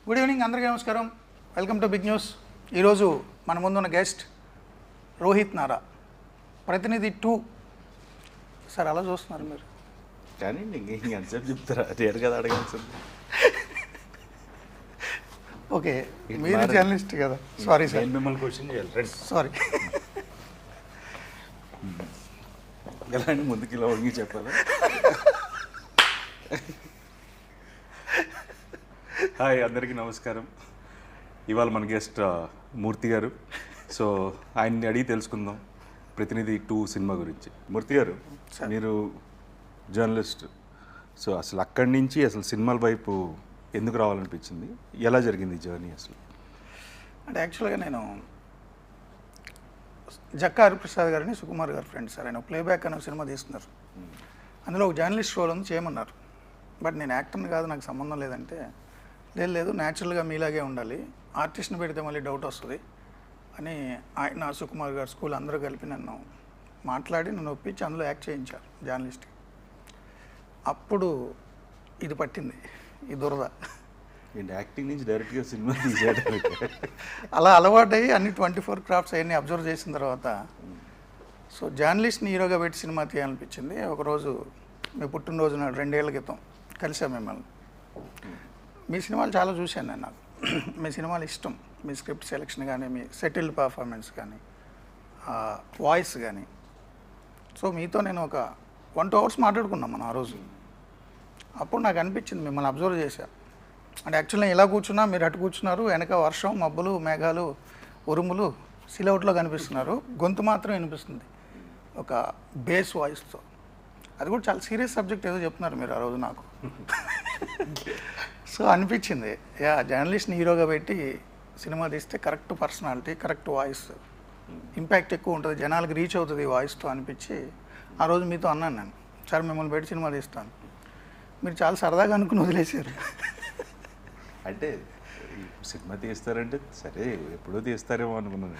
Good evening అందరికీ నమస్కారం. Welcome to big news. ఈరోజు మన ముందున్న గెస్ట్ రోహిత్ నారా, ప్రతినిధి 2. సార్ అలా చూస్తున్నారు మీరు కానీ ఎంతసేపు చెప్తారా? రేరు కదా అడగాల్సింది. ఓకే, మీరు జర్నలిస్ట్ కదా. సారీ సార్, మిమ్మల్ని క్వశ్చన్ చేయాలి. సారీ. ఎలా అని ముందుకు ఇలా వంగి చెప్పాలా? హాయ్, అందరికీ నమస్కారం. ఇవాళ మన గెస్ట్ మూర్తి గారు. సో ఆయన్ని అడిగి తెలుసుకుందాం ప్రతినిధి 2 సినిమా గురించి. మూర్తి గారు, మీరు జర్నలిస్ట్. సో అసలు అక్కడి నుంచి అసలు సినిమాల వైపు ఎందుకు రావాలనిపించింది? ఎలా జరిగింది జర్నీ అసలు? అంటే యాక్చువల్గా నేను జక్కా హరిప్రసాద్ గారిని సుకుమార్ గారు ఫ్రెండ్ సార్. ఆయన ప్లేబ్యాక్ అనే సినిమా తీస్తున్నారు. అందులో ఒక జర్నలిస్ట్ రోల్ ఉంది, చేయమన్నారు. బట్ నేను యాక్టర్ని కాదు, నాకు సంబంధం లేదంటే, లేదు న్యాచురల్గా మీలాగే ఉండాలి, ఆర్టిస్ట్ని పెడితే మళ్ళీ డౌట్ వస్తుంది అని ఆయన సుకుమార్ గారు స్కూల్ అందరూ కలిపి నన్ను మాట్లాడి నన్ను ఒప్పించి అందులో యాక్ట్ చేయించారు జర్నలిస్ట్కి. అప్పుడు ఇది పట్టింది, ఈ దురద. యాక్టింగ్ నుంచి డైరెక్ట్గా సినిమా తీసేయడానికి అలా అలవాటయ్యి అన్ని 24 క్రాఫ్ట్స్ అవన్నీ అబ్జర్వ్ చేసిన తర్వాత సో జర్నలిస్ట్ని హీరోగా పెట్టి సినిమా తీయాలనిపించింది. ఒకరోజు మీ పుట్టినరోజు నాడు 2 ఏళ్ల క్రితం కలిసాం మిమ్మల్ని. మీ సినిమాలు చాలా చూశాను నేను. నాకు మీ సినిమాలు ఇష్టం. మీ స్క్రిప్ట్ సెలెక్షన్ కానీ, మీ సెటిల్డ్ పర్ఫార్మెన్స్ కానీ, వాయిస్ కానీ. సో మీతో నేను ఒక 1-2 అవర్స్ మాట్లాడుకున్నాం మనం ఆ రోజు. అప్పుడు నాకు అనిపించింది, మిమ్మల్ని అబ్జర్వ్ చేశా. అంటే యాక్చువల్లీ ఇలా కూర్చున్నా, మీరు అటు కూర్చున్నారు, వెనక వర్షం, మబ్బులు, మేఘాలు, ఉరుములు సిలౌట్లో కనిపిస్తున్నారు, గొంతు మాత్రం వినిపిస్తుంది ఒక బేస్ వాయిస్తో. అది కూడా చాలా సీరియస్ సబ్జెక్ట్ ఏదో చెప్తున్నారు మీరు ఆ రోజు నాకు. సో అనిపించింది, జర్నలిస్ట్ని హీరోగా పెట్టి సినిమా తీస్తే correct personality, correct voice, impact ఎక్కువ ఉంటుంది, జనాలకు రీచ్ అవుతుంది ఈ వాయిస్తో అనిపించి ఆ రోజు మీతో అన్నాను నేను, సార్ మిమ్మల్ని పెట్టి సినిమా తీస్తాను. మీరు చాలా సరదాగా అనుకుని వదిలేశారు. అంటే సినిమా తీస్తారంటే సరే ఎప్పుడో తీస్తారేమో అనుకున్నాను.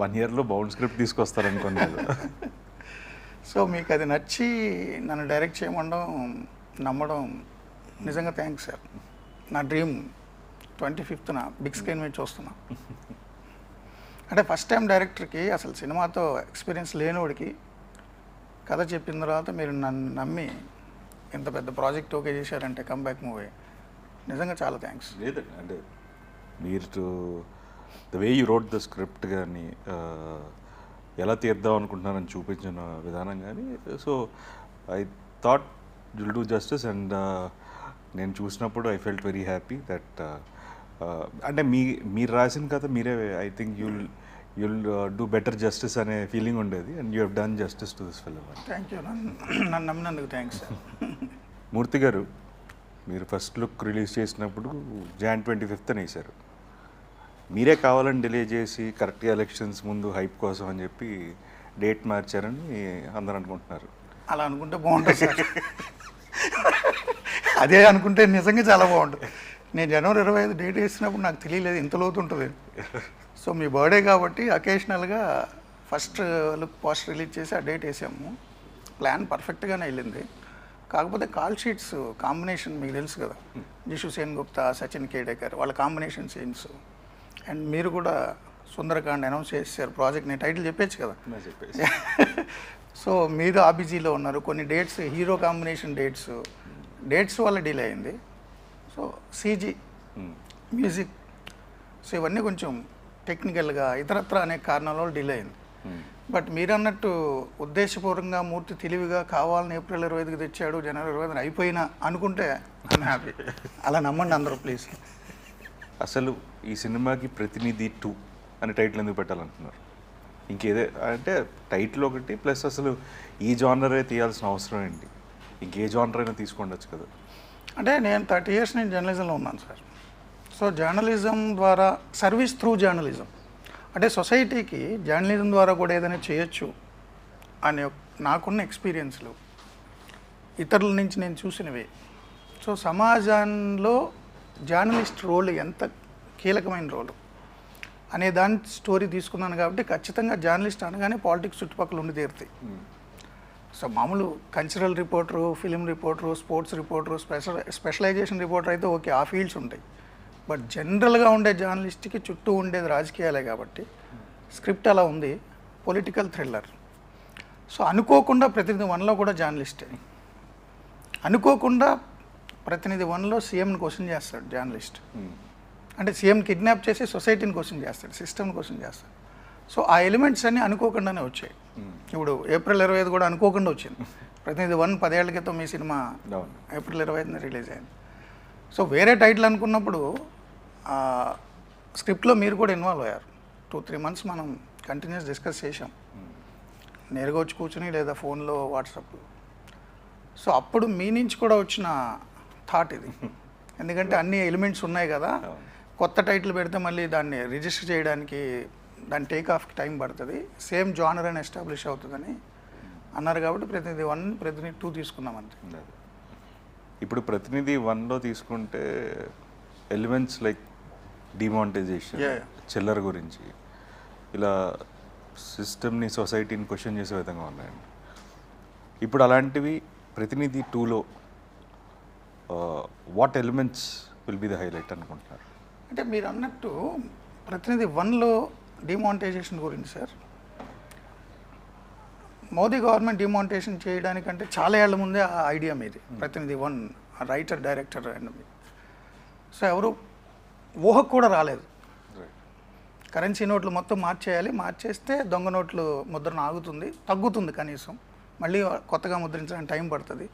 1 ఇయర్లో బౌండ్ స్క్రిప్ట్ తీసుకొస్తారనుకున్నాను. సో మీకు అది నచ్చి నన్ను డైరెక్ట్ చేయమండం, నమ్మడం నిజంగా థ్యాంక్స్ సార్. నా డ్రీమ్ 25న బిగ్ స్క్రీన్ మీద చూస్తున్నా. అంటే ఫస్ట్ టైం డైరెక్టర్కి, అసలు సినిమాతో ఎక్స్పీరియన్స్ లేనివాడికి కథ చెప్పిన తర్వాత మీరు నన్ను నమ్మి ఇంత పెద్ద ప్రాజెక్ట్ ఓకే చేశారంటే, కంబ్యాక్ మూవీ, నిజంగా చాలా థ్యాంక్స్. లేదండి, అంటే మీరు the way you wrote the script కానీ, ఎలా తీద్దాం అనుకుంటున్నారని చూపించిన విధానం కానీ, so I thought will do justice. And నేను చూసినప్పుడు I felt very happy that అంటే మీరు రాసిన కథ మీరే, I think you'll do better justice అనే ఫీలింగ్ ఉండేది. And you have done justice to this film. Thank you, నన్ను నమ్మినందుకు థ్యాంక్స్ సార్. మూర్తి గారు, మీరు ఫస్ట్ లుక్ రిలీజ్ చేసినప్పుడు Jan 25th వేశారు. మీరే కావాలని డిలే చేసి కరెక్ట్గా ఎలక్షన్స్ ముందు హైప్ కోసం అని చెప్పి డేట్ మార్చారని అందరూ అనుకుంటున్నారు. అలా అనుకుంటే బాగుంటుంది సార్. అదే అనుకుంటే నిజంగా చాలా బాగుంటుంది. నేను January 25 డేట్ వేసినప్పుడు నాకు తెలియలేదు ఇంత లోతు ఉంటుంది. సో మీ బర్త్డే కాబట్టి అకేషనల్గా ఫస్ట్ లుక్ పోస్టర్ రిలీజ్ చేసి ఆ డేట్ వేసాము. ప్లాన్ పర్ఫెక్ట్గానే వెళ్ళింది. కాకపోతే కాల్ షీట్స్ కాంబినేషన్ మీకు తెలుసు కదా, జిషు సేన్ గుప్తా, సచిన్ కేడేకర్, వాళ్ళ కాంబినేషన్ సీన్స్. అండ్ మీరు కూడా సుందరకాండ్ అనౌన్స్ చేశారు ప్రాజెక్ట్. నేను టైటిల్ చెప్పేచ్చు కదా. సో మీరు ఆబిజీలో ఉన్నారు. కొన్ని డేట్స్, హీరో కాంబినేషన్ డేట్స్ వల్ల డిలే అయింది. సో సీజీ, మ్యూజిక్, సో ఇవన్నీ కొంచెం టెక్నికల్గా ఇతరత్ర అనే కారణాల వల్ల డిలే అయింది. బట్ మీరు అన్నట్టు ఉద్దేశపూర్వకంగా మూర్తి తెలివిగా కావాలని April 25కి తెచ్చాడు, January 25 అయిపోయినా అనుకుంటే ఐఎమ్ హ్యాపీ. అలా నమ్మండి అందరూ ప్లీజ్. అసలు ఈ సినిమాకి ప్రతినిధి 2 అని టైటిల్ ఎందుకు పెట్టాలనుకున్నారు? ఇంకేదే అంటే టైటిల్ ఒకటి, ప్లస్ అసలు ఈ జానరే తీయాల్సిన అవసరం ఏంటి? ఇంకే జానర్ అయినా తీసుకుండొచ్చు కదా. అంటే నేను 30 years నేను జర్నలిజంలో ఉన్నాను సార్. సో జర్నలిజం ద్వారా, సర్వీస్ త్రూ జర్నలిజం, అంటే సొసైటీకి జర్నలిజం ద్వారా కూడా ఏదైనా చేయొచ్చు అనే నాకున్న ఎక్స్పీరియన్స్లు, ఇతరుల నుంచి నేను చూసినవి. సో సమాజంలో జర్నలిస్ట్ రోల్ ఎంత కీలకమైన రోలు అనే దాని స్టోరీ తీసుకున్నాను కాబట్టి ఖచ్చితంగా జర్నలిస్ట్ అనగానే పాలిటిక్స్ చుట్టుపక్కల ఉండి తీరుతాయి. సో మామూలు cultural reporter, film reporter, sports reporter, specialization reporter అయితే ఓకే, ఆ ఫీల్డ్స్ ఉంటాయి. బట్ జనరల్గా ఉండే జర్నలిస్ట్కి చుట్టూ ఉండేది రాజకీయాలే కాబట్టి స్క్రిప్ట్ అలా ఉంది, పొలిటికల్ థ్రిల్లర్. సో అనుకోకుండా ప్రతినిధి 1లో కూడా జర్నలిస్టే, అనుకోకుండా ప్రతినిధి 1లో సీఎంని క్వశ్చన్ చేస్తాడు జర్నలిస్ట్. అంటే సీఎం కిడ్నాప్ చేసి సొసైటీని క్వశ్చన్ చేస్తాడు, సిస్టమ్ని క్వశ్చన్ చేస్తాడు. సో ఆ ఎలిమెంట్స్ అన్నీ అనుకోకుండానే వచ్చాయి. ఇప్పుడు ఏప్రిల్ 25 కూడా అనుకోకుండా వచ్చింది. ప్రతినిధి 1 10 ఏళ్ల క్రితం మీ సినిమా ఏప్రిల్ 25 రిలీజ్ అయింది. సో వేరే టైటిల్ అనుకున్నప్పుడు స్క్రిప్ట్లో మీరు కూడా ఇన్వాల్వ్ అయ్యారు. 2-3 months మనం కంటిన్యూస్ డిస్కస్ చేసాం, నేరుగా వచ్చి కూర్చుని లేదా ఫోన్లో వాట్సాప్లో. సో అప్పుడు మీ నుంచి కూడా వచ్చిన థాట్ ఇది. ఎందుకంటే అన్ని ఎలిమెంట్స్ ఉన్నాయి కదా, కొత్త టైటిల్ పెడితే మళ్ళీ దాన్ని రిజిస్టర్ చేయడానికి దాని టేక్ ఆఫ్కి టైం పడుతుంది, సేమ్ జానర్ అని ఎస్టాబ్లిష్ అవుతుందని అన్నారు. కాబట్టి ప్రతినిధి 1, ప్రతినిధి 2 తీసుకున్నాం అంతే. ఇప్పుడు ప్రతినిధి 1లో తీసుకుంటే ఎలిమెంట్స్ లైక్ డిమానిటైజేషన్, చిల్లర గురించి, ఇలా సిస్టమ్ని సొసైటీని క్వశ్చన్ చేసే విధంగా ఉన్నాయండి. ఇప్పుడు అలాంటివి ప్రతినిధి 2లో what elements will be the highlight అనుకుంటున్నారు? అంటే మీరు అన్నట్టు ప్రతినిధి 1లో డిమానిటైజేషన్ గురించి సార్, మోదీ గవర్నమెంట్ డిమానిటైజేషన్ చేయడానికంటే చాలా ఏళ్ల ముందే ఆ ఐడియా మీది. ప్రతినిధి 1 రైటర్, డైరెక్టర్ అండ్ సో ఎవరు ఊహకు కూడా రాలేదు. కరెన్సీ నోట్లు మొత్తం మార్చేయాలి, మార్చేస్తే దొంగ నోట్లు ముద్రణ ఆగుతుంది, తగ్గుతుంది, కనీసం మళ్ళీ కొత్తగా ముద్రించడానికి టైం పడుతుంది.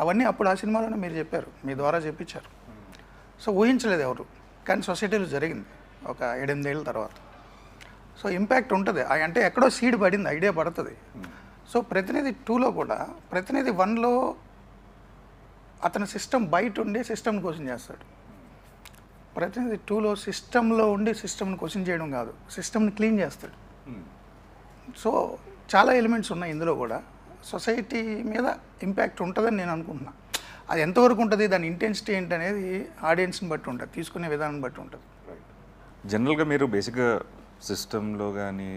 అవన్నీ అప్పుడు ఆ సినిమాలోనే మీరు చెప్పారు, మీ ద్వారా చెప్పించారు. సో ఊహించలేదు ఎవరు, కానీ సొసైటీలో జరిగింది ఒక 7-8 ఏళ్ళ తర్వాత. సో ఇంపాక్ట్ ఉంటుంది, అంటే ఎక్కడో సీడ్ పడింది, ఐడియా పడుతుంది. సో ప్రతినిధి 2లో కూడా ప్రతినిధి 1లో అతని సిస్టమ్ బయట ఉండి సిస్టమ్ని క్వశ్చన్ చేస్తాడు. ప్రతినిధి 2లో సిస్టంలో ఉండి సిస్టమ్ని క్వశ్చన్ చేయడం కాదు, సిస్టమ్ని క్లీన్ చేస్తాడు. సో చాలా ఎలిమెంట్స్ ఉన్నాయి ఇందులో కూడా. సొసైటీ మీద ఇంపాక్ట్ ఉంటుందని నేను అనుకుంటున్నాను. అది ఎంతవరకు ఉంటుంది, దాని ఇంటెన్సిటీ ఏంటి అనేది ఆడియన్స్ని బట్టి ఉంటుంది, తీసుకునే విధానం బట్టి ఉంటుంది. జనరల్గా మీరు బేసిక్గా సిస్టంలో కానీ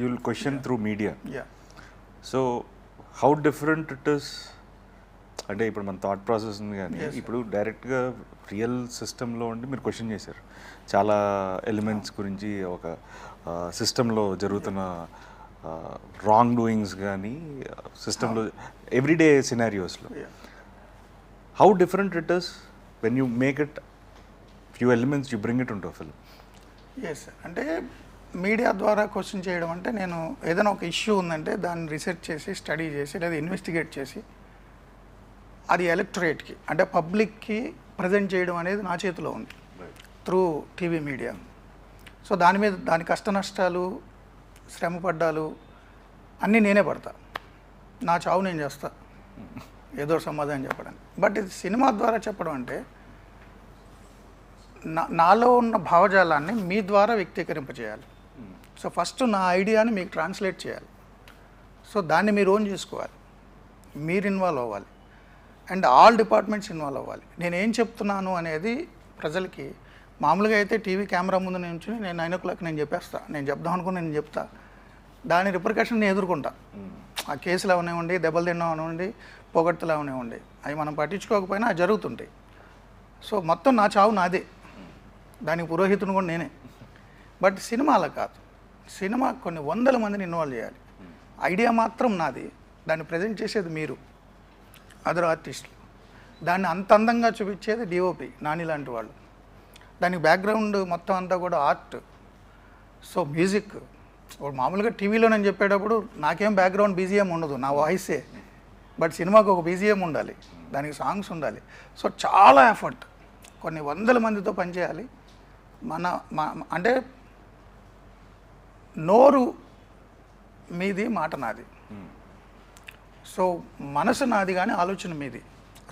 you'll question through media. So how different it is, అంటే ఇప్పుడు మన థాట్ ప్రాసెస్ ఉంది కానీ ఇప్పుడు డైరెక్ట్గా రియల్ సిస్టంలో ఉండి మీరు క్వశ్చన్ చేశారు చాలా ఎలిమెంట్స్ గురించి, ఒక సిస్టంలో జరుగుతున్న రాంగ్ డూయింగ్స్ కానీ సిస్టంలో ఎవ్రీడే సినారియోస్లో. How different it is when you make it few elements you bring it into film? Yes sir, అంటే మీడియా ద్వారా క్వశ్చన్ చేయడం అంటే నేను ఏదైనా ఒక ఇష్యూ ఉందంటే దాన్ని రీసెర్చ్ చేసి, స్టడీ చేసి, లేదా ఇన్వెస్టిగేట్ చేసి అది ఎలక్టరేట్కి అంటే పబ్లిక్కి ప్రజెంట్ చేయడం అనేది నా చేతిలో ఉంది త్రూ టీవీ మీడియా. సో దాని మీద దాని కష్ట నష్టాలు, శ్రమ పడ్డాలు అన్నీ నేనే పడతా, నా చావు నేను చేస్తా ఏదో సమాధానం చెప్పడానికి. బట్ ఇది సినిమా ద్వారా చెప్పడం అంటే నాలో ఉన్న భావజాలాన్ని మీ ద్వారా వ్యక్తీకరింపజేయాలి. సో ఫస్ట్ నా ఐడియాని మీకు ట్రాన్స్లేట్ చేయాలి. సో దాన్ని మీరు ఓన్ చేసుకోవాలి, మీరు ఇన్వాల్వ్ అవ్వాలి, అండ్ ఆల్ డిపార్ట్మెంట్స్ ఇన్వాల్వ్ అవ్వాలి. నేను ఏం చెప్తున్నాను అనేది ప్రజలకి, మామూలుగా అయితే టీవీ కెమెరా ముందు నుంచి నేను 9 o'clock నేను చెప్పేస్తా, నేను చెప్దాం అనుకుని నేను చెప్తా, దాని రిపర్కషన్ నేను ఎదుర్కొంటా. ఆ కేసులు అవనివ్వండి, దెబ్బలు తిన్నాం అవనివ్వండి, పొగడ్తలు అవనివ్వండి, అవి మనం పట్టించుకోకపోయినా అవి జరుగుతుంటాయి. సో మొత్తం నా చావు నాదే, దానికి పురోహితుని కూడా నేనే. బట్ సినిమా అలా కాదు, సినిమా కొన్ని 100 మందిని ఇన్వాల్వ్ చేయాలి. ఐడియా మాత్రం నాది, దాన్ని ప్రజెంట్ చేసేది మీరు, అదర్ ఆర్టిస్టులు. దాన్ని అంత అందంగా చూపించేది డిఓపి నాని లాంటి వాళ్ళు. దానికి బ్యాక్గ్రౌండ్ మొత్తం అంతా కూడా ఆర్ట్. సో మ్యూజిక్, మామూలుగా టీవీలో నేను చెప్పేటప్పుడు నాకేం బ్యాక్గ్రౌండ్ బీజిఎం ఉండదు, నా వాయిసే. బట్ సినిమాకు ఒక బీజిఎం ఉండాలి, దానికి సాంగ్స్ ఉండాలి. సో చాలా ఎఫర్ట్, కొన్ని 100 మందితో పనిచేయాలి. అంటే నోరు మీది, మాట నాది. సో మనసు నాది కానీ ఆలోచన మీది.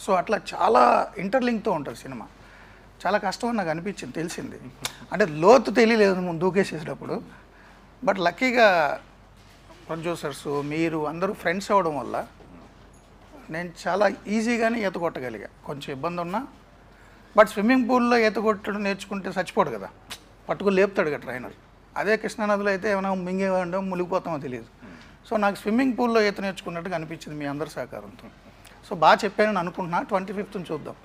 సో అట్లా చాలా ఇంటర్లింక్తో ఉంటుంది సినిమా. చాలా కష్టం అని నాకు అనిపించింది, తెలిసింది. అంటే లోతు తెలియలేదు ముందు దూకేసేటప్పుడు. బట్ లక్కీగా ప్రొడ్యూసర్స్, మీరు అందరూ ఫ్రెండ్స్ అవ్వడం వల్ల నేను చాలా ఈజీగానే ఈత కొట్టగలిగా. కొంచెం ఇబ్బంది ఉన్నా, బట్ స్విమ్మింగ్ పూల్లో ఈత కొట్టడం నేర్చుకుంటే చచ్చిపోడు కదా, పట్టుకుని లేపుతాడు కదా ట్రైనర్. అదే కృష్ణానదిలో అయితే ఏమైనా మింగేవాడో మునిగిపోతామో తెలియదు. సో నాకు స్విమ్మింగ్ పూల్లో ఈత నేర్చుకున్నట్టుగా అనిపించింది మీ అందరి సహకారంతో. సో బాగా చెప్పానని అనుకుంటున్నా. 25th చూద్దాం.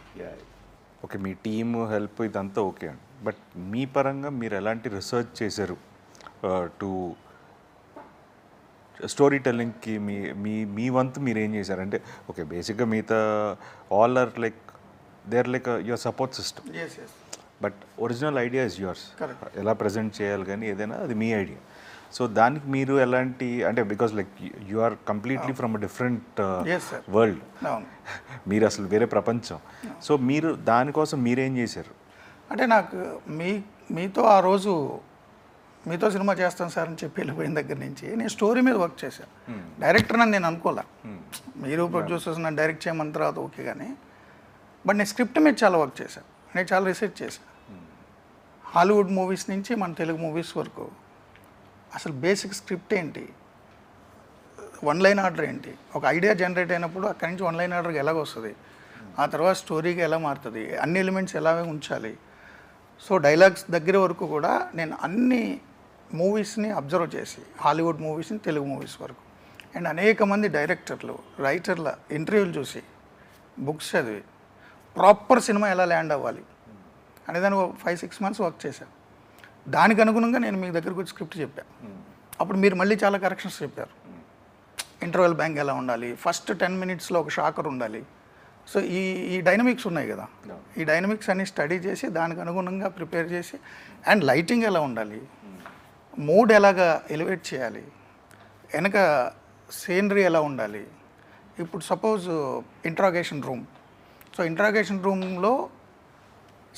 ఓకే మీ టీమ్ హెల్ప్ ఇదంతా ఓకే అండి, బట్ మీ పరంగా మీరు ఎలాంటి రీసెర్చ్ చేశారు టు స్టోరీ టెల్లింగ్కి మీ మీ మీ వంతు మీరు ఏం చేశారంటే ఓకే బేసిక్గా మిగతా all are like they are like your support system, yes yes but original idea is yours. Correct. ఎలా ప్రజెంట్ చేయాలి కానీ ఏదైనా అది మీ ఐడియా. సో దానికి మీరు ఎలాంటి అంటే because like you are completely from a different Yes, sir. World, అవును. మీరు అసలు వేరే ప్రపంచం. సో మీరు దానికోసం మీరేం చేశారు? అంటే నాకు మీతో ఆ రోజు మీతో సినిమా చేస్తాను సార్ అని చెప్పి వెళ్ళిపోయిన దగ్గర నుంచి నేను స్టోరీ మీద వర్క్ చేశాను. డైరెక్టర్ అని నేను అనుకోలే, మీరు ప్రొడ్యూసర్స్ నన్ను డైరెక్ట్ చేయమన్న తర్వాత ఓకే, కానీ బట్ నేను స్క్రిప్ట్ మీద చాలా వర్క్ చేశాను, నేను చాలా రీసెర్చ్ చేశాను. హాలీవుడ్ మూవీస్ నుంచి మన తెలుగు మూవీస్ వరకు అసలు బేసిక్ స్క్రిప్ట్ ఏంటి, వన్ లైన్ ఆర్డర్ ఏంటి, ఒక ఐడియా జనరేట్ అయినప్పుడు అక్కడి నుంచి వన్ లైన్ ఆర్డర్కి ఎలాగ వస్తుంది, ఆ తర్వాత స్టోరీకి ఎలా మారుతుంది, అన్ని ఎలిమెంట్స్ ఎలా ఉంచాలి. సో డైలాగ్స్ దగ్గర వరకు కూడా నేను అన్ని మూవీస్ని అబ్జర్వ్ చేసి హాలీవుడ్ మూవీస్ని తెలుగు మూవీస్ వరకు అండ్ అనేక మంది డైరెక్టర్లు రైటర్ల ఇంటర్వ్యూలు చూసి బుక్స్ చదివి ప్రాపర్ సినిమా ఎలా ల్యాండ్ అవ్వాలి అనేదాన్ని 5-6 months వర్క్ చేశాను. దానికి అనుగుణంగా నేను మీ దగ్గరకు వచ్చి స్క్రిప్ట్ చెప్పాను. అప్పుడు మీరు మళ్ళీ చాలా కరెక్షన్స్ చెప్పారు. ఇంటర్వెల్ బ్యాంక్ ఎలా ఉండాలి, ఫస్ట్ 10 minutesలో ఒక షాకర్ ఉండాలి. సో ఈ డైనమిక్స్ ఉన్నాయి కదా, ఈ డైనమిక్స్ అన్ని స్టడీ చేసి దానికి అనుగుణంగా ప్రిపేర్ చేసి అండ్ లైటింగ్ ఎలా ఉండాలి, మూడ్ ఎలాగా ఎలివేట్ చేయాలి, వెనక సీనరీ ఎలా ఉండాలి. ఇప్పుడు suppose interrogation room, so interrogation రూమ్లో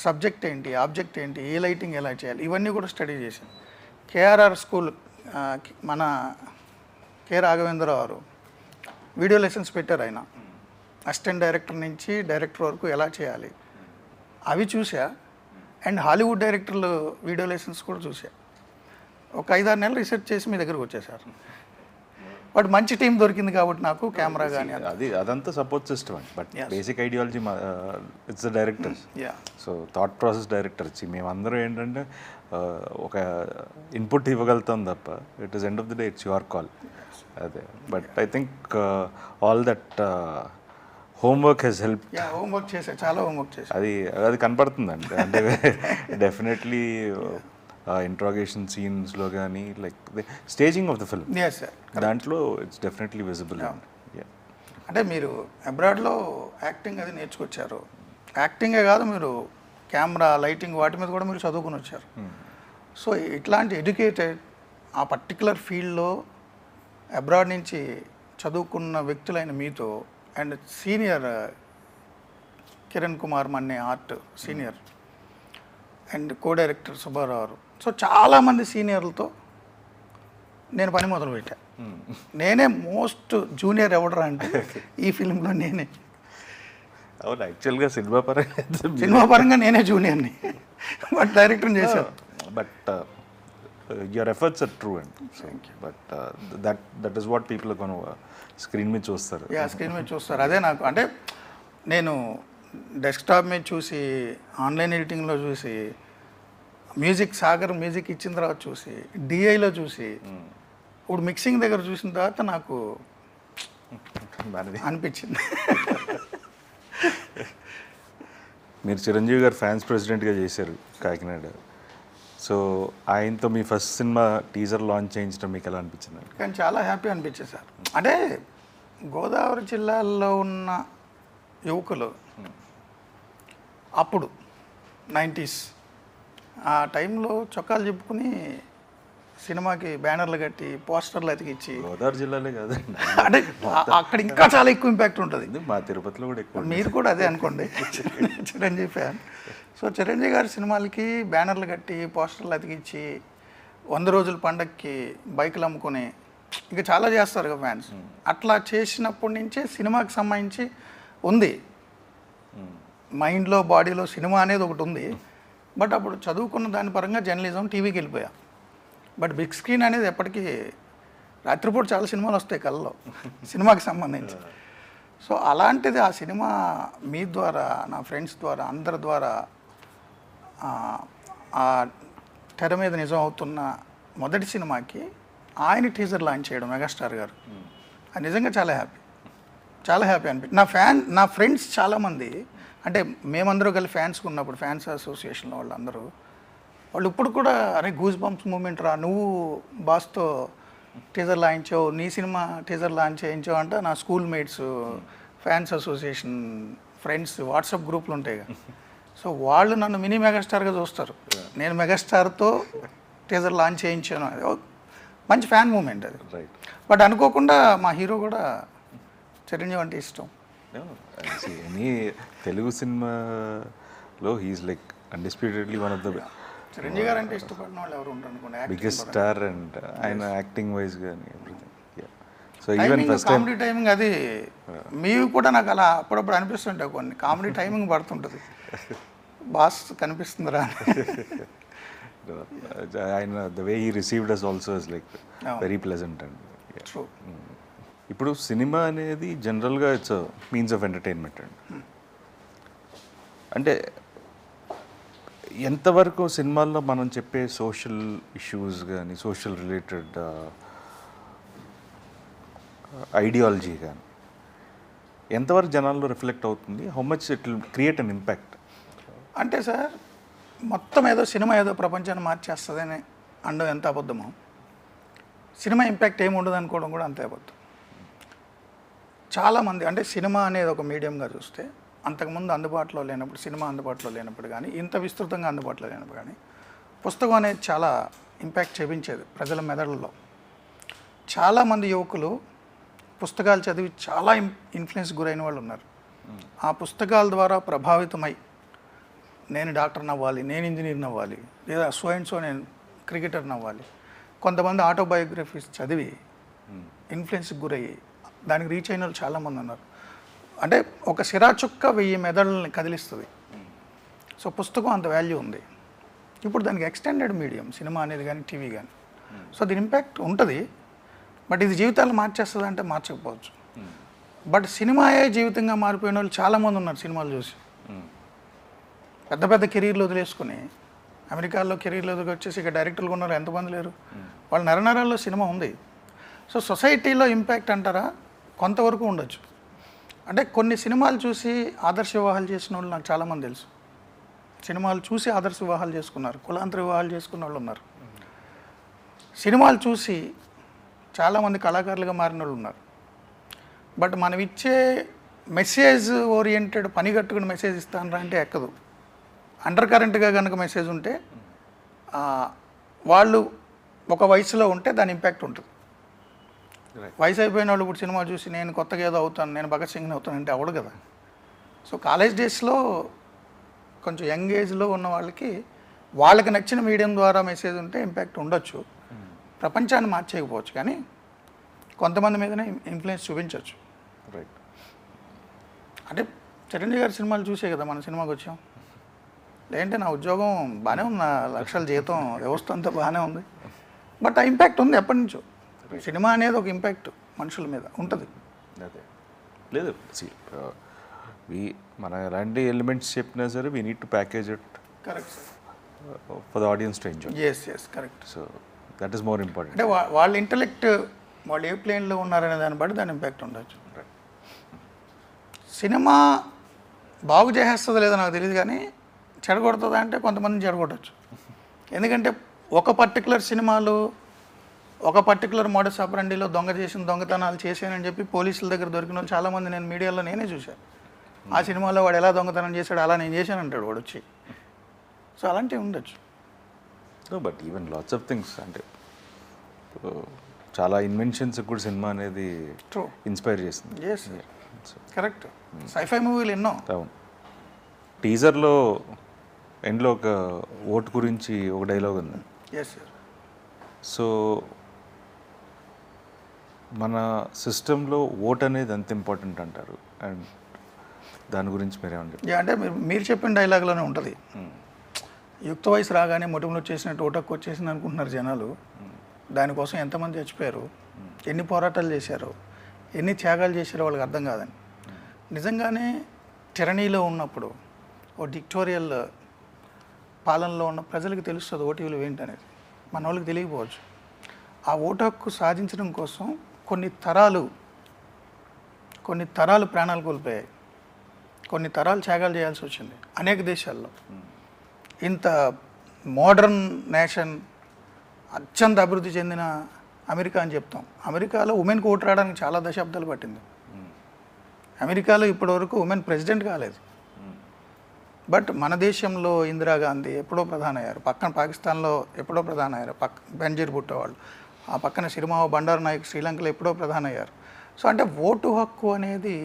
సబ్జెక్ట్ ఏంటి, ఆబ్జెక్ట్ ఏంటి, ఏ లైటింగ్ ఎలా చేయాలి, ఇవన్నీ కూడా స్టడీ చేశాను. కేఆర్ఆర్ స్కూల్ మన కె రాఘవేంద్రరావు గారు వీడియో లెసన్స్ పెట్టారు. ఆయన అసిస్టెంట్ డైరెక్టర్ నుంచి డైరెక్టర్ వరకు ఎలా చేయాలి అవి చూసా. అండ్ హాలీవుడ్ డైరెక్టర్లు వీడియో లెసన్స్ కూడా చూసా. ఒక 5-6 నెలలు రీసెర్చ్ చేసి మీ దగ్గరకు వచ్చేసారు. బట్ మంచి టీం దొరికింది కాబట్టి నాకు కెమెరా కానీ అది అదంతా సపోర్ట్ సిస్టమ్ అండి, but basic ideology it's the directors. Yeah so thought process directors మేమందరం ఏంటంటే ఒక ఇన్పుట్ ఇవ్వగలుగుతాం తప్ప it is end of the day it's your call. అదే but I think all that homework has help. Homework చేశా, చాలా homework చేశా. అది కనపడుతుందండి. అంటే డెఫినెట్లీ ఇంట్రాగేషన్ సీన్స్లో కానీ like staging of the film Yes, sir. దాంట్లో ఇట్స్ డెఫినెట్లీ విజిబుల్. అంటే మీరు అబ్రాడ్లో యాక్టింగ్ అది నేర్చుకొచ్చారు. యాక్టింగే కాదు, మీరు కెమెరా లైటింగ్ వాటి మీద కూడా మీరు చదువుకుని వచ్చారు. సో ఇట్లాంటి ఎడ్యుకేటెడ్ ఆ పర్టికులర్ ఫీల్డ్లో అబ్రాడ్ నుంచి చదువుకున్న వ్యక్తులైన మీతో and senior Kiran Kumar Manne art senior and co director Subbarao గారు, సో చాలామంది సీనియర్లతో నేను పని మొదలుపెట్టా. నేనే మోస్ట్ జూనియర్ ఎవడరా అంటే ఈ ఫిల్మ్లో నేనే. అవును, యాక్చువల్గా సినిమా పరంగా నేనే జూనియర్ని, బట్ డైరెక్టర్ చేశాను. But your efforts are true and but that is what people కొను స్క్రీన్ మీద చూస్తారు. స్క్రీన్ మీద చూస్తారు. అదే నాకు అంటే నేను డెస్క్టాప్ మీద చూసి ఆన్లైన్ ఎడిటింగ్లో చూసి మ్యూజిక్ సాగర్ మ్యూజిక్ ఇచ్చిన తర్వాత చూసి డిఐలో చూసి ఇప్పుడు మిక్సింగ్ దగ్గర చూసిన తర్వాత నాకు అనిపించింది. మీరు చిరంజీవి గారు ఫ్యాన్స్ ప్రెసిడెంట్గా చేశారు కాకినాడ. సో ఆయనతో మీ ఫస్ట్ సినిమా టీజర్ లాంచ్ చేయించడం మీకు ఎలా అనిపించింది? కానీ చాలా హ్యాపీ అనిపించింది సార్. అంటే గోదావరి జిల్లాలో ఉన్న యువకులు అప్పుడు 90s ఆ టైంలో చొక్కాలు చెప్పుకుని సినిమాకి బ్యానర్లు కట్టి పోస్టర్లు అతికిచ్చి, గోదావరి జిల్లాలే కాదండి, అంటే అక్కడ ఇంకా చాలా ఎక్కువ ఇంపాక్ట్ ఉంటుంది. మా తిరుపతిలో కూడా ఎక్కువ. మీరు కూడా అదే అనుకోండి, చిరంజీవి ఫ్యాన్. సో చిరంజీవి గారి సినిమాలకి బ్యానర్లు కట్టి పోస్టర్లు అతికిచ్చి 100 రోజుల పండగకి బైకులు అమ్ముకొని ఇంకా చాలా చేస్తారు కదా ఫ్యాన్స్. అట్లా చేసినప్పటి నుంచే సినిమాకి సంబంధించి ఉంది మైండ్లో బాడీలో సినిమా అనేది ఒకటి ఉంది. బట్ అప్పుడు చదువుకున్న దాని పరంగా జర్నలిజం టీవీకి వెళ్ళిపోయా. బట్ బిగ్ స్క్రీన్ అనేది ఎప్పటికీ రాత్రిపూట చాలా సినిమాలు వస్తాయి కళ్ళలో సినిమాకి సంబంధించి. సో అలాంటిది ఆ సినిమా మీ ద్వారా, నా ఫ్రెండ్స్ ద్వారా, అందరి ద్వారా ఆ తెర మీద నిజం అవుతున్న మొదటి సినిమాకి ఆయన టీజర్ లాంచ్ చేయడం మెగాస్టార్ గారు, అది నిజంగా చాలా హ్యాపీ, చాలా హ్యాపీ అనిపించింది. నా ఫ్రెండ్స్ చాలామంది అంటే మేమందరూ కలిసి ఫ్యాన్స్కి ఉన్నప్పుడు ఫ్యాన్స్ అసోసియేషన్లో వాళ్ళు ఇప్పుడు కూడా అరే గూస్ బంప్స్ మూమెంట్ రా, నువ్వు బాస్తో టీజర్ లాంచావు, నీ సినిమా టీజర్ లాంచ్ చేయించావు అంటే నా school mates fans association friends WhatsApp గ్రూప్లు ఉంటాయి కదా, సో వాళ్ళు నన్ను మినీ మెగాస్టార్గా చూస్తారు. నేను మెగాస్టార్తో టీజర్ లాంచ్ చేయించాను, అది మంచి ఫ్యాన్ మూమెంట్ అది. రైట్. బట్ అనుకోకుండా మా హీరో కూడా చిరంజీవి అంటే ఇష్టం. ఎనీ తెలుగు సినిమాలో he is like undisputedly one of the Chiranjeevi garu అంటే ఇష్టపడిన వాళ్ళు ఎవరు ఉంటారు అనుకోండి. బిగ్గెస్ట్ స్టార్ అండ్ ఆయన యాక్టింగ్ వైజ్ కానీ everything. So even first time comedy timing అది మీవి కూడా నాకు అలా అప్పుడప్పుడు అనిపిస్తుంటాయి, కొన్ని కామెడీ టైమింగ్ పడుతుంటుంది, బాస్ కనిపిస్తుందిరా. ఆయన the way he received us also is like very pleasant and true. ఇప్పుడు సినిమా అనేది జనరల్గా ఇట్స్ మీన్స్ ఆఫ్ ఎంటర్టైన్మెంట్ అండి. అంటే ఎంతవరకు సినిమాల్లో మనం చెప్పే సోషల్ ఇష్యూస్ కానీ సోషల్ రిలేటెడ్ ఐడియాలజీ కానీ ఎంతవరకు జనాల్లో రిఫ్లెక్ట్ అవుతుంది, how much it will create an impact? అంటే సార్ మొత్తం ఏదో సినిమా ఏదో ప్రపంచాన్ని మార్చేస్తుందని అనడం ఎంత అబద్ధమో, సినిమా ఇంపాక్ట్ ఏమి ఉండదు అనుకోవడం కూడా అంతే అబద్ధం. చాలామంది అంటే సినిమా అనేది ఒక మీడియంగా చూస్తే అంతకుముందు అందుబాటులో లేనప్పుడు, సినిమా అందుబాటులో లేనప్పుడు కానీ, ఇంత విస్తృతంగా అందుబాటులో లేనప్పుడు కానీ పుస్తకం అనేది చాలా ఇంపాక్ట్ చూపించేది ప్రజల మెదడుల్లో. చాలామంది యువకులు పుస్తకాలు చదివి చాలా ఇన్ఫ్లుయెన్స్ గురైన వాళ్ళు ఉన్నారు. ఆ పుస్తకాల ద్వారా ప్రభావితమై నేను డాక్టర్ని అవ్వాలి, నేను ఇంజనీర్ని అవ్వాలి, లేదా సో అండ్ సో నేను క్రికెటర్ని అవ్వాలి. కొంతమంది ఆటోబయోగ్రఫీస్ చదివి ఇన్ఫ్లుయెన్స్కి గురయ్యి దానికి రీచ్ అయిన వాళ్ళు చాలామంది ఉన్నారు. అంటే ఒక సిరా చుక్క 1000 మెదడుల్ని కదిలిస్తుంది. సో పుస్తకం అంత వాల్యూ ఉంది. ఇప్పుడు దానికి ఎక్స్టెండెడ్ మీడియం సినిమా అనేది కానీ టీవీ కానీ, సో దీని ఇంపాక్ట్ ఉంటుంది. బట్ ఇది జీవితాలు మార్చేస్తుంది అంటే మార్చకపోవచ్చు. బట్ సినిమాయే జీవితంగా మారిపోయిన వాళ్ళు చాలామంది ఉన్నారు. సినిమాలు చూసి పెద్ద పెద్ద కెరీర్లు వదిలేసుకుని అమెరికాలో కెరీర్లు వచ్చేసి ఇక డైరెక్టర్లు ఉన్నారు ఎంతమంది లేరు, వాళ్ళ నరనరాల్లో సినిమా ఉంది. సో సొసైటీలో ఇంపాక్ట్ అంటారా, కొంతవరకు ఉండొచ్చు. అంటే కొన్ని సినిమాలు చూసి ఆదర్శ వివాహాలు చేసిన వాళ్ళు నాకు చాలామంది తెలుసు. సినిమాలు చూసి ఆదర్శ వివాహాలు చేసుకున్నారు, కులాంతర వివాహాలు చేసుకున్న వాళ్ళు ఉన్నారు. సినిమాలు చూసి చాలామంది కళాకారులుగా మారిన వాళ్ళు ఉన్నారు. బట్ మనం ఇచ్చే మెసేజ్ ఓరియంటెడ్ పని కట్టుకుని మెసేజ్ ఇస్తానరా అంటే ఎక్కదు. అండర్ కరెంట్గా కనుక మెసేజ్ ఉంటే వాళ్ళు ఒక వయసులో ఉంటే దాని ఇంపాక్ట్ ఉంటుంది. వయసు అయిపోయిన వాళ్ళు ఇప్పుడు సినిమా చూసి నేను కొత్తగా ఏదో అవుతాను, నేను భగత్ సింగ్ని అవుతాను అంటే అవడు కదా. సో కాలేజ్ డేస్లో కొంచెం యంగ్ ఏజ్లో ఉన్న వాళ్ళకి నచ్చిన మీడియం ద్వారా మెసేజ్ ఉంటే ఇంపాక్ట్ ఉండొచ్చు. ప్రపంచాన్ని మార్చేయకపోవచ్చు కానీ కొంతమంది మీదనే ఇన్ఫ్లుయెన్స్ చూపించవచ్చు. రైట్. అంటే చిరంజీవి గారి సినిమాలు చూసే కదా మన సినిమాకి వచ్చాం. లేదంటే నా ఉద్యోగం బాగానే ఉంది, నా లక్షల జీతం, వ్యవస్థ అంతా బాగానే ఉంది. బట్ ఆ ఇంపాక్ట్ ఉంది ఎప్పటి నుంచో. సినిమా అనేది ఒక ఇంపాక్ట్ మనుషుల మీద ఉంటుంది. అదే లేదు మన ఎలాంటి ఎలిమెంట్స్ చెప్పినా సరే we need to package it correct for the audience to enjoy. Yes correct. So that is more important. అంటే వాళ్ళ ఇంటలెక్ట్ వాళ్ళు ఏ ప్లేన్లో ఉన్నారనే దాన్ని బట్టి దాని ఇంపాక్ట్ ఉండొచ్చు. సినిమా బాగు చేసేస్తుందో లేదో నాకు తెలియదు కానీ చెడగొడుతుందా అంటే కొంతమందిని చెడగొట్టచ్చు. ఎందుకంటే ఒక పర్టికులర్ సినిమాలు ఒక పర్టికులర్ మోడస్ ఆపరండిలో దొంగతనాలు చేశానని చెప్పి పోలీసుల దగ్గర దొరికిన వాళ్ళు చాలామంది నేను మీడియాలో నేనే చూశాను. ఆ సినిమాలో వాడు ఎలా దొంగతనం చేశాడు అలా నేను చేశాను అంటాడు వాడు వచ్చి. సో అలాంటివి ఉండొచ్చు. But even lots of things అంటే చాలా ఇన్వెన్షన్స్ కూడా సినిమా అనేది ట్రూ ఇన్స్పైర్ చేస్తుంది. Yes correct. సైఫై మూవీలు ఎన్నో. అవును. టీజర్లో ఎండ్లో ఒక ఓట్ గురించి ఒక డైలాగ్ ఉంది. Yes sir. సో మన సిస్టంలో ఓట్ అనేది ఎంత ఇంపార్టెంట్ అంటారు అండ్ దాని గురించి మీరేమని చెప్పారు? అంటే మీరు చెప్పిన డైలాగ్లోనే ఉంటుంది. యుక్త వయసు రాగానే మొటిమలు వచ్చేసినట్టు ఓటక్కు వచ్చేసింది అనుకుంటున్నారు జనాలు. దానికోసం ఎంతమంది చచ్చిపోయారు, ఎన్ని పోరాటాలు చేశారు, ఎన్ని త్యాగాలు చేశారో వాళ్ళకి అర్థం కాదని. నిజంగానే టెరనీలో ఉన్నప్పుడు ఓ డిక్టోరియల్ పాలనలో ఉన్న ప్రజలకు తెలుస్తుంది ఓటు విలువ ఏంటనేది. మన వాళ్ళకి తెలియకపోవచ్చు. ఆ ఓటు హక్కు సాధించడం కోసం కొన్ని తరాలు ప్రాణాలు కోల్పోయాయి. కొన్ని తరాలు త్యాగాలు చేయాల్సి వచ్చింది అనేక దేశాల్లో. ఇంత మోడర్న్ నేషన్, అత్యంత అభివృద్ధి చెందిన అమెరికా అని చెప్తాం. అమెరికాలో ఉమెన్కి ఓటు రావడానికి చాలా దశాబ్దాలు పట్టింది. అమెరికాలో ఇప్పటివరకు ఉమెన్ ప్రెసిడెంట్ కాలేదు. బట్ మన దేశంలో ఇందిరాగాంధీ ఎప్పుడో ప్రధాని అయ్యారు, పక్కన పాకిస్తాన్లో ఎప్పుడో ప్రధాని అయ్యారు, బెంజీర్ భుట్టో వాళ్ళు, ఆ పక్కన సిరిమావ బండారు నాయక్ శ్రీలంకలో ఎప్పుడో ప్రధాని అయ్యారు. సో అంటే ఓటు హక్కు అనేది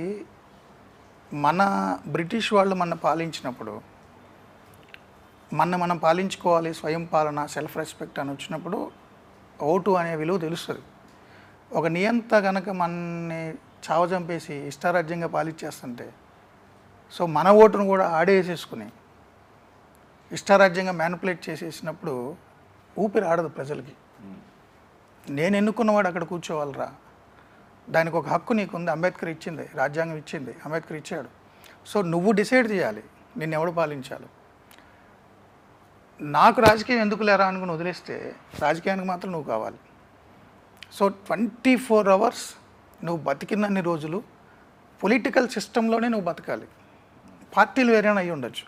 మన బ్రిటిష్ వాళ్ళు మన పాలించినప్పుడు, మనం పాలించుకోవాలి, స్వయం పాలన, సెల్ఫ్ రెస్పెక్ట్ అని వచ్చినప్పుడు ఓటు అనే విలువ తెలుస్తుంది. ఒక నియంత కనుక మనని చావచంపేసి ఇష్టారాజ్యంగా పాలించేస్తుంటే, సో మన ఓటును కూడా ఆడేసేసుకుని ఇష్టారాజ్యంగా మ్యానిపులేట్ చేసేసినప్పుడు ఊపిరి ఆడదు ప్రజలకి. నేను ఎన్నుకున్నవాడు అక్కడ కూర్చోవాలరా, దానికి ఒక హక్కు నీకుంది, అంబేద్కర్ ఇచ్చింది, రాజ్యాంగం ఇచ్చింది, అంబేద్కర్ ఇచ్చాడు. సో నువ్వు డిసైడ్ చేయాలి నిన్ను ఎవడు పాలించాలి. నాకు రాజకీయం ఎందుకు లేరా అనుకుని వదిలేస్తే రాజకీయానికి మాత్రం నువ్వు కావాలి. సో 24 hours నువ్వు బతికినన్ని రోజులు పొలిటికల్ సిస్టంలోనే నువ్వు బతకాలి. పార్టీలు వేరేనా అయ్యి ఉండొచ్చు,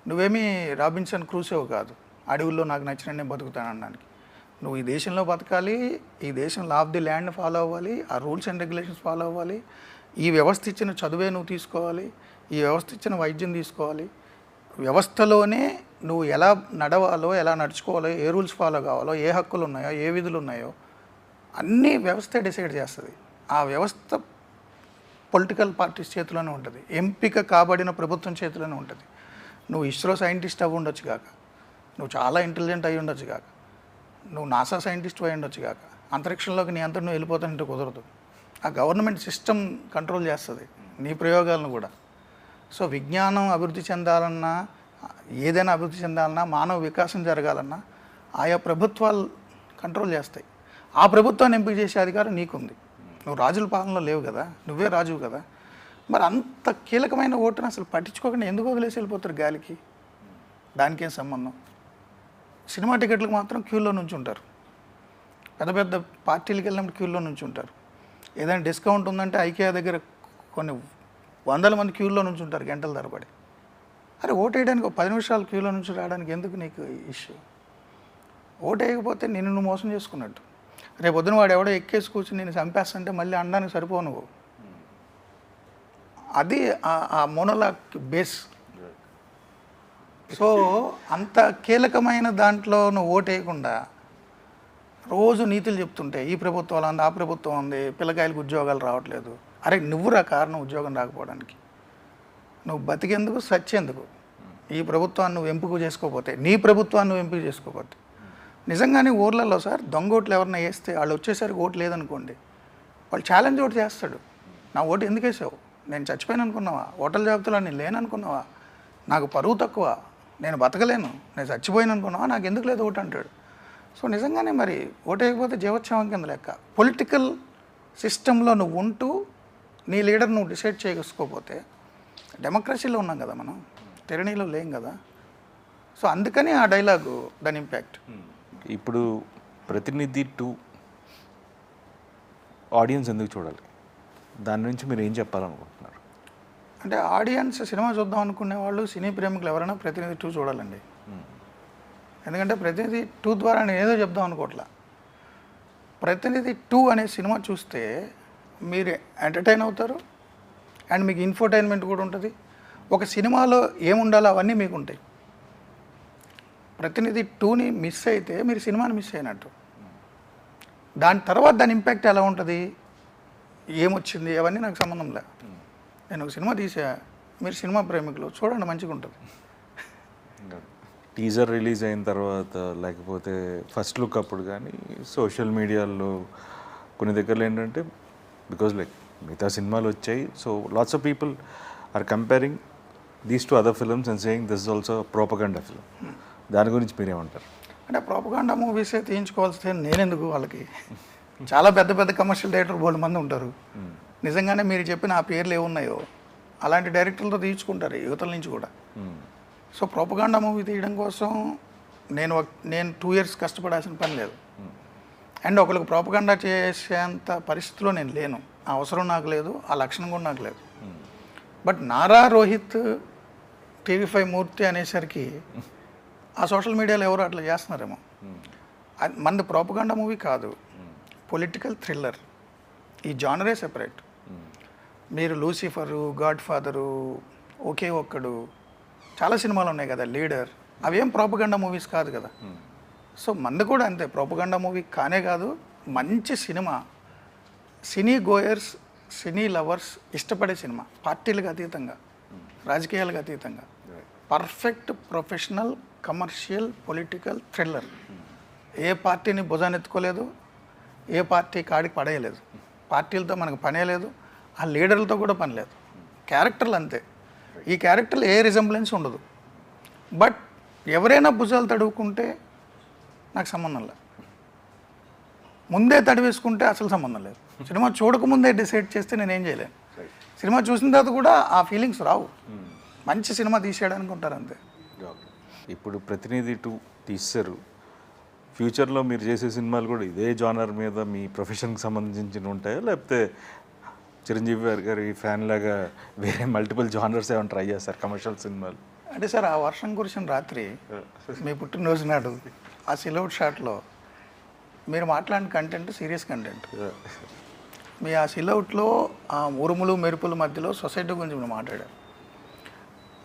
నువ్వేమీ రాబిన్సన్ క్రూసోవ్ కాదు, అడవుల్లో నాకు నచ్చిన నేను బతుకుతానడానికి. నువ్వు ఈ దేశంలో బతకాలి, ఈ దేశం law of the land follow అవ్వాలి, ఆ రూల్స్ అండ్ రెగ్యులేషన్స్ ఫాలో అవ్వాలి, ఈ వ్యవస్థ ఇచ్చిన చదువే నువ్వు తీసుకోవాలి, ఈ వ్యవస్థ ఇచ్చిన వైద్యం తీసుకోవాలి. వ్యవస్థలోనే నువ్వు ఎలా నడవాలో, ఎలా నడుచుకోవాలో, ఏ రూల్స్ ఫాలో కావాలో, ఏ హక్కులు ఉన్నాయో, ఏ విధులు ఉన్నాయో అన్నీ వ్యవస్థే డిసైడ్ చేస్తుంది. ఆ వ్యవస్థ పొలిటికల్ పార్టీస్ చేతిలోనే ఉంటుంది, ఎంపిక కాబడిన ప్రభుత్వం చేతిలోనే ఉంటుంది. నువ్వు ఇస్రో సైంటిస్ట్ అవి ఉండొచ్చు కాక, నువ్వు చాలా ఇంటెలిజెంట్ అయి ఉండొచ్చు కాక, నువ్వు నాసా సైంటిస్ట్ అయి ఉండొచ్చు కాక, అంతరిక్షంలోకి నీ అంతా నువ్వు వెళ్ళిపోతానంటే కుదరదు. ఆ గవర్నమెంట్ సిస్టమ్ కంట్రోల్ చేస్తుంది నీ ప్రయోగాలను కూడా. సో విజ్ఞానం అభివృద్ధి చెందాలన్నా, ఏదైనా అభివృద్ధి చెందాలన్నా, మానవ వికాసం జరగాలన్నా ఆయా ప్రభుత్వాలు కంట్రోల్ చేస్తాయి. ఆ ప్రభుత్వాన్ని ఎంపిక చేసే అధికారం నీకుంది. నువ్వు రాజుల పాలనలో లేవు కదా, నువ్వే రాజువు కదా. మరి అంత కీలకమైన ఓటును అసలు పట్టించుకోకుండా ఎందుకు వదిలేసి వెళ్ళిపోతారు గాలికి? దానికేం సంబంధం? సినిమా టికెట్లకు మాత్రం క్యూలో నుంచి ఉంటారు, పెద్ద పెద్ద పార్టీలకు వెళ్ళినప్పుడు క్యూలో నుంచి ఉంటారు. ఏదైనా డిస్కౌంట్ ఉందంటే ఐకియా దగ్గర కొన్ని 100 మంది క్యూలో నుంచి ఉంటారు గంటల తరబడి. అరే ఓటు వేయడానికి ఒక 10 నిమిషాలు క్యూలో నుంచి రావడానికి ఎందుకు నీకు ఇష్యూ? ఓటు వేయకపోతే నిన్ను నువ్వు మోసం చేసుకున్నట్టు. రేపు పొద్దున వాడు ఎవడో ఎక్కేసి కూర్చుని నేను చంపేస్తుంటే మళ్ళీ అనడానికి సరిపోవు నువ్వు. అది ఆ మోనోలాగ్ బేస్. సో అంత కీలకమైన దాంట్లో నువ్వు ఓటు వేయకుండా రోజు నీతులు చెప్తుంటే ఈ ప్రభుత్వం ఉంది, ఆ ప్రభుత్వం ఉంది, పిల్లకాయలకు ఉద్యోగాలు రావట్లేదు. అరే నువ్వురా కారణం ఉద్యోగం రాకపోవడానికి. నువ్వు బతికేందుకు, సచ్చేందుకు. ఈ ప్రభుత్వాన్ని నువ్వు ఎంపిక చేసుకోకపోతే, నీ ప్రభుత్వాన్ని నువ్వు ఎంపిక చేసుకోకపోతే, నిజంగానే ఊర్లలో సార్ దొంగ ఓట్లు ఎవరన్నా వేస్తే వాళ్ళు వచ్చేసరికి ఓటు లేదనుకోండి, వాళ్ళు ఛాలెంజ్ ఓటు చేస్తాడు. నా ఓటు ఎందుకు వేసావు? నేను చచ్చిపోయాను అనుకున్నావా? ఓటర్ల జాబితాలో నేను లేననుకున్నావా? నాకు పరువు తక్కువ, నేను బతకలేను, నేను చచ్చిపోయాను అనుకున్నావా? నాకు ఎందుకు లేదు ఓటు అంటాడు. సో నిజంగానే మరి ఓటు వేయకపోతే జీవోత్సవం కింద లెక్క. పొలిటికల్ సిస్టంలో నువ్వు ఉంటూ నీ లీడర్ నువ్వు డిసైడ్ చేసుకోకపోతే, డెమోక్రసీలో ఉన్నాం కదా మనం, టెరనీలో లేం కదా. సో అందుకని ఆ డైలాగు దాని ఇంపాక్ట్. ఇప్పుడు ప్రతినిధి 2 ఆడియన్స్ ఎందుకు చూడాలి? దాని నుంచి మీరు ఏం చెప్పాలనుకుంటున్నారు? అంటే ఆడియన్స్ సినిమా చూద్దాం అనుకునే వాళ్ళు, సినీ ప్రేమికులు ఎవరైనా ప్రతినిధి 2 చూడాలండి. ఎందుకంటే ప్రతినిధి 2 ద్వారా నేను ఏదో చెప్దాం అనుకోవట్లా. ప్రతినిధి 2 అనే సినిమా చూస్తే మీరు ఎంటర్టైన్ అవుతారు అండ్ మీకు ఇన్ఫోటైన్మెంట్ కూడా ఉంటుంది. ఒక సినిమాలో ఏముండాలో అవన్నీ మీకు ఉంటాయి. ప్రతినిధి 2ని మిస్ అయితే మీరు సినిమాని మిస్ అయినట్టు. దాని తర్వాత దాని ఇంపాక్ట్ ఎలా ఉంటుంది, ఏమొచ్చింది, అవన్నీ నాకు సంబంధం లే. నేను ఒక సినిమా తీసా, మీరు సినిమా ప్రేమికులు చూడండి, మంచిగా ఉంటుంది. టీజర్ రిలీజ్ అయిన తర్వాత, లేకపోతే ఫస్ట్ లుక్ అప్పుడు కానీ సోషల్ మీడియాలో కొన్ని దగ్గరలో ఏంటంటే, బికాజ్ లైక్ మిగతా సినిమాలు వచ్చాయి, so lots of people are comparing these to other films and saying this is also propaganda film. దాని గురించి మీరేమంటారు? అంటే ప్రోపగండా మూవీసే తీయించుకోవాల్సి నేనెందుకు, వాళ్ళకి చాలా పెద్ద పెద్ద కమర్షియల్ డైరెక్టర్ బోల్డ్ మంది ఉంటారు. నిజంగానే మీరు చెప్పిన ఆ పేర్లు ఏమున్నాయో అలాంటి డైరెక్టర్లతో తీయించుకుంటారు యువతల నుంచి కూడా. సో ప్రోపగండా మూవీ తీయడం కోసం నేను 2 years కష్టపడాల్సిన పని లేదు. అండ్ ఒకరికి ప్రోపగండా చేసేంత పరిస్థితిలో నేను లేను, ఆ అవసరం నాకు లేదు, ఆ లక్షణం కూడా నాకు లేదు. బట్ నారా రోహిత్ టీవీ5 మూర్తి అనేసరికి ఆ సోషల్ మీడియాలో ఎవరు అట్లా చేస్తున్నారేమో. మనది ప్రోపగండా మూవీ కాదు, పొలిటికల్ థ్రిల్లర్. ఈ జానరే సెపరేట్. మీరు లూసిఫరు, గాడ్ ఫాదరు, ఒకే ఒక్కడు, చాలా సినిమాలు ఉన్నాయి కదా, లీడర్, అవేం ప్రోపగండా మూవీస్ కాదు కదా. సో మంది కూడా అంతే, ప్రోపగండా మూవీ కానే కాదు, మంచి సినిమా, సినీ గోయర్స్, సినీ లవర్స్ ఇష్టపడే సినిమా, పార్టీలకు అతీతంగా, రాజకీయాలకు అతీతంగా, perfect professional commercial political thriller. ఏ పార్టీని భుజానెత్తుకోలేదు, ఏ పార్టీ కాడికి పడేయలేదు, పార్టీలతో మనకు పనే లేదు, ఆ లీడర్లతో కూడా పని లేదు, క్యారెక్టర్లు అంతే. ఈ క్యారెక్టర్లు ఏ రిజంబ్లెన్స్ ఉండదు. బట్ ఎవరైనా భుజాలు తడువుకుంటే నాకు సంబంధం లేదు, ముందే తడివేసుకుంటే అసలు సంబంధం లేదు. సినిమా చూడకముందే డిసైడ్ చేస్తే నేనేం చేయలేను. సినిమా చూసిన తర్వాత కూడా ఆ ఫీలింగ్స్ రావు. మంచి సినిమా తీసేయడానికి అనుకుంటారు అంతే. ఇప్పుడు ప్రతినిధి 2 తీశారు, ఫ్యూచర్లో మీరు చేసే సినిమాలు కూడా ఇదే జానర్ మీద మీ ప్రొఫెషన్కి సంబంధించిన ఉంటాయా, లేకపోతే చిరంజీవి గారి ఫ్యాన్ లాగా వేరే మల్టిపుల్ జానర్స్ ఏమైనా ట్రై చేస్తారు కమర్షియల్ సినిమాలు? అంటే సార్, ఆ వర్షం కురిసిన రాత్రి మీ పుట్టినరోజు నాడు ఆ సిలౌట్ షాట్లో మీరు మాట్లాడిన కంటెంట్ సీరియస్ కంటెంట్. మీ ఆ సిలౌట్లో ఆ ఉరుములు మెరుపుల మధ్యలో సొసైటీ గురించి మీరు మాట్లాడారు.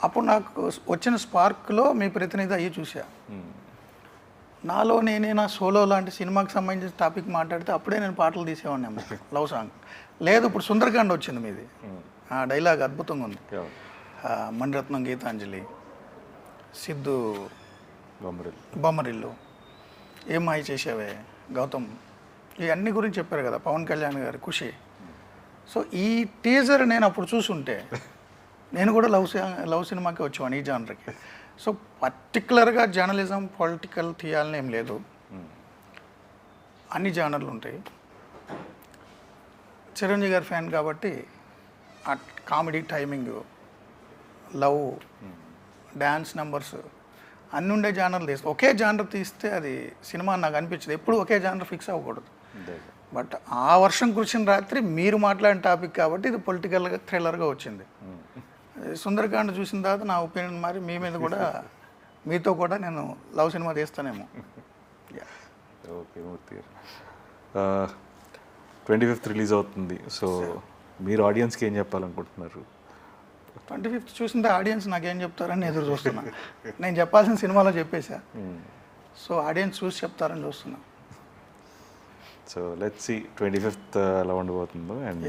అప్పుడు నాకు వచ్చిన స్పార్క్లో మీ ప్రతినిధి అయ్యి చూసా. నాలో నేనే నా సోలో లాంటి సినిమాకి సంబంధించిన టాపిక్ మాట్లాడితే అప్పుడే నేను పాటలు తీసేవాడిని అమ్మ, లవ్ సాంగ్. లేదు, ఇప్పుడు సుందరకాండ వచ్చింది మీది, ఆ డైలాగ్ అద్భుతంగా ఉంది. మణిరత్నం గీతాంజలి, సిద్ధు బొమ్మరిల్లు, ఏం మాయ చేసావే, గౌతమ్, ఇవన్నీ గురించి చెప్పారు కదా, పవన్ కళ్యాణ్ గారు ఖుషి. సో ఈ టీజర్ నేను అప్పుడు చూసుంటే నేను కూడా లవ్ సినిమాకి వచ్చేవాడిని, ఈ జానర్కి. సో పర్టికులర్గా జర్నలిజం పొలిటికల్ తీయాలని ఏం లేదు, అన్ని జానర్లు ఉంటాయి. చిరంజీవి గారి ఫ్యాన్ కాబట్టి ఆ comedy timing, love, dance numbers అన్నీ ఉండే జానర్లు తీస్తే, ఒకే జానర్ తీస్తే అది సినిమా నాకు అనిపించింది. ఎప్పుడు ఒకే జానర్ ఫిక్స్ అవ్వకూడదు. బట్ ఆ వర్షం కురిసిన రాత్రి మీరు మాట్లాడిన టాపిక్ కాబట్టి ఇది పొలిటికల్గా థ్రిల్లర్గా వచ్చింది. సుందరకాండ చూసిన తర్వాత నా ఒపీనియన్ మారి మీ మీద కూడా, మీతో కూడా నేను లవ్ సినిమా తీస్తానేమో. ఓకే మూర్తి గారు, 25th రిలీజ్ అవుతుంది. సో మీరు ఆడియన్స్కి ఏం చెప్పాలనుకుంటున్నారు? 25th చూసిన ఆడియన్స్ నాకేం చెప్తారని ఎదురు చూస్తున్నా. నేను చెప్పాల్సిన సినిమాలో చెప్పేశా. సో ఆడియన్స్ చూసి చెప్తారని చూస్తున్నా. సో లెట్స్ సీ 25th ఎలా ఉండబోతుందో. అండ్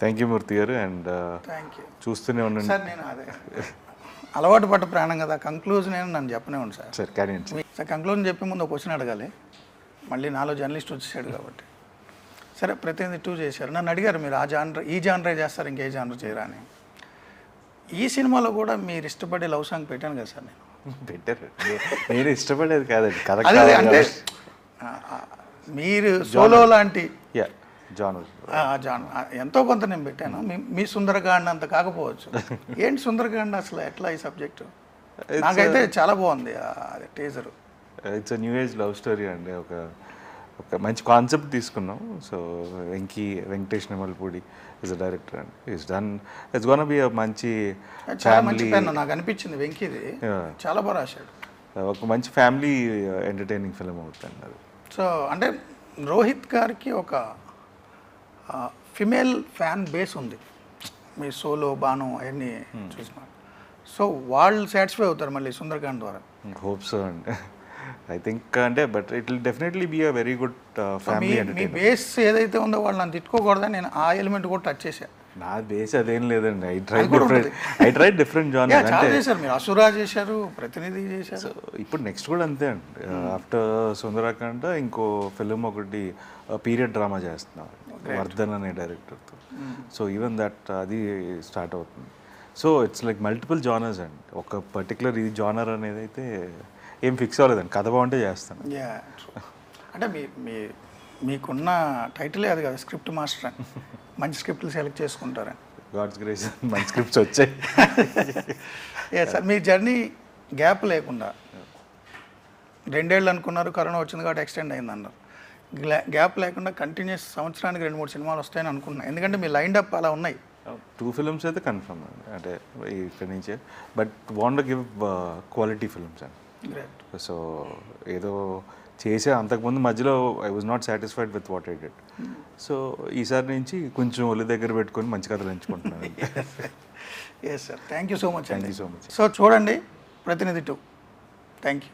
థ్యాంక్ యూ మూర్తి గారు. And thank you. చూస్తూనే ఉండండి సార్. నేను అదే అలవాటు పడ్డ ప్రాణం కదా, కంక్లూజన్ నేను నన్ను చెప్పనే ఉంది సార్. సార్ కానీ సార్ కంక్లూజన్ చెప్పే ముందు ఒక క్వశ్చన్ అడగాలి, మళ్ళీ నాలో జర్నలిస్ట్ వచ్చేసాడు కాబట్టి. సరే, ప్రతినిధి 2 చేశారు, నన్ను అడిగారు మీరు ఆ జానర్, ఈ జానరే చేస్తారు, ఇంకే జానర్ చేయరా అని. ఈ సినిమాలో కూడా మీరు ఇష్టపడే లవ్ సాంగ్ పెట్టాను కదా సార్. నేను పెట్టారు, నేను ఇష్టపడేది కాదండి, కథ అదే అంటే మీరు సోలో లాంటి జానర్ ఎంతో కొంత నేను పెట్టాను. మీ సుందరకాండ అంత కాకపోవచ్చు. ఏంటి సుందరకాండ అసలు ఎట్లా ఈ సబ్జెక్టు? నాకైతే చాలా బాగుంది అది teaser. It's new age love story అండి. ఒక మంచి కాన్సెప్ట్ తీసుకున్నాం. So Venkatesh Nimalpudi is a director and it's done. It's gonna be మంచి ఫ్యామిలీ. నాకు అనిపించింది వెంకీది చాలా బాగా రాశాడు. ఒక మంచి ఫ్యామిలీ ఎంటర్టైనింగ్ ఫిల్మ్ అవుతుంది అది. సో అంటే రోహిత్ గారికి ఒక ఫిమేల్ ఫ్యాన్ బేస్ ఉంది, మీ సోలో బాను అవన్నీ చూసిన. సో వాళ్ళు సాటిస్ఫై అవుతారు మళ్ళీ సుందరకాండ్ ద్వారా. హోప్ సో అండి. ఐ థింక్ అంటే but it will definitely be a very good family entertainment. మీ బేస్ ఏదైతే ఉందో వాళ్ళు నన్ను తిట్టుకోకూడదని నేను ఆ ఎలిమెంట్ కూడా టచ్ చేశాను. నా బేస్ అదేం లేదండి. I try different genre. అంటే చేశారు మీరు, అసురా చేశారు, ప్రతినిధి చేశారు. సో ఇప్పుడు నెక్స్ట్ కూడా అంతే అండి. ఆఫ్టర్ సుందరకాండ ఇంకో ఫిలిం ఒకటి పీరియడ్ డ్రామా చేస్తున్నాం వర్ధన్ అనే డైరెక్టర్తో. సో ఈవెన్ దట్ అది స్టార్ట్ అవుతుంది. So it's like multiple genres అండి. ఒక పర్టికులర్ ఇది జానర్ అనేది అయితే ఏం ఫిక్స్ అవ్వలేదండి. కథ బాగుంటే చేస్తాను. అంటే మీకున్న టైటిలే అది కదా, స్క్రిప్ట్ మాస్టర్ అని. మంచి స్క్రిప్ట్లు సెలెక్ట్ చేసుకుంటారని. గాడ్స్ గ్రేస్ మంచి స్క్రిప్ట్స్ వచ్చాయి. సార్ మీ జర్నీ గ్యాప్ లేకుండా 2 ఏళ్ళు అనుకున్నారు, కరోనా వచ్చింది కాబట్టి ఎక్స్టెండ్ అయింది అన్నారు. గ్యాప్ లేకుండా కంటిన్యూస్ సంవత్సరానికి 2-3 సినిమాలు వస్తాయని అనుకున్నాను. ఎందుకంటే మీ లైన్ అప్ అలా ఉన్నాయి. 2 ఫిల్మ్స్ అయితే కన్ఫర్మ్ అండి, అంటే ఇక్కడి నుంచే, but want give quality films అండి. గ్రేట్. సో ఏదో చేసే అంతకుముందు మధ్యలో I was not satisfied with what I did. So ఈసారి నుంచి కొంచెం ఒళ్ళు దగ్గర పెట్టుకొని మంచి కథలు ఎంచుకుంటున్నాను. Yes sir, thank you so much. Thank you so much. So చూడండి ప్రతినిధి 2. Thank you.